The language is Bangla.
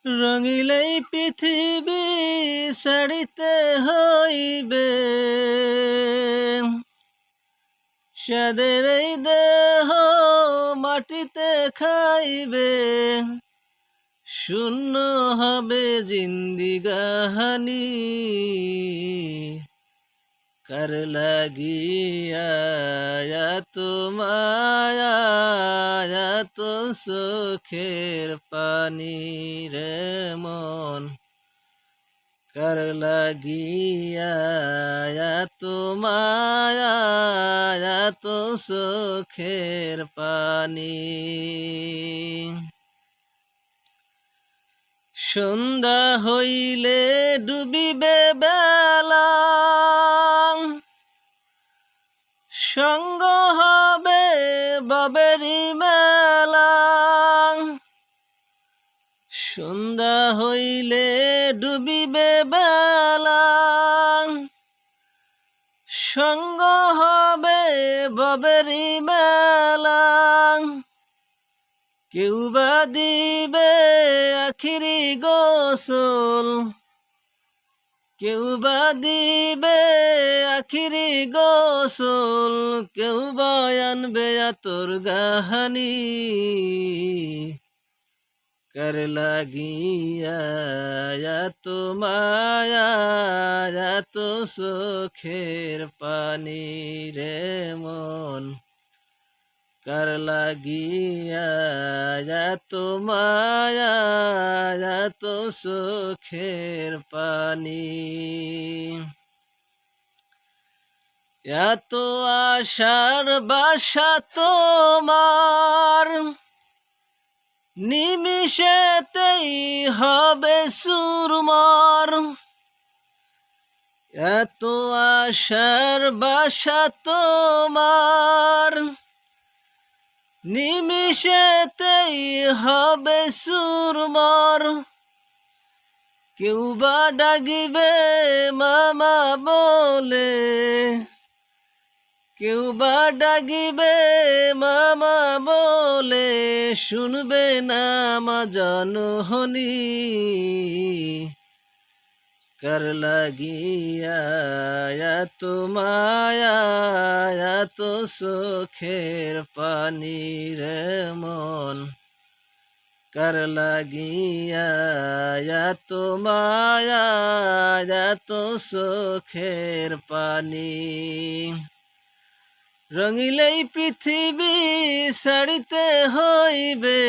রঙিলেই পৃথিবী ছাড়িতে হইবে, সাদের এই দেহ মাটিতে খাইবে, শূন্য হবে জিন্দিগাহানি। কার লাগিয়া এত মায়া, এত চোখের পানি রে মন, কার লাগিয়া এত মায়া, এত চোখের পানি। সন্ধ্যা হইলে ডুবিবে বেলা, সঙ্গ হবে বাবেরি মেলা। সন্ধ্যা হইলে ডুবিবে বেলা, সঙ্গ হবে বাবেরি মেলা। কেউ বা দিবে আখিরি গোসল, কেউ বা দিবে আখিরি গোসল, কেউ বা আনবে আতর গাহানি। কার লাগিয়া এত মায়া, এত চোখের পানি রে মন, কার লাগিয়া এত মায়া, এত চোখের পানি। এত আশার বাসা তোমার, নিমিষেতেই হবে চুরমার। এত আশার বাসা তোমার, নিমিষেতেই হবে চুরমার। কেউ বা ডাকিবে মামা বলে, কেউ বা ডাকিবে মামা বলে, শুনবে না মা জনহনি। কার লাগিয়া এত মায়া, এত চোখের পানি রে মন, কার লাগিয়া এত মায়া, এত চোখের পানি। রঙিলেই পৃথিবী ছাড়িতে হইবে,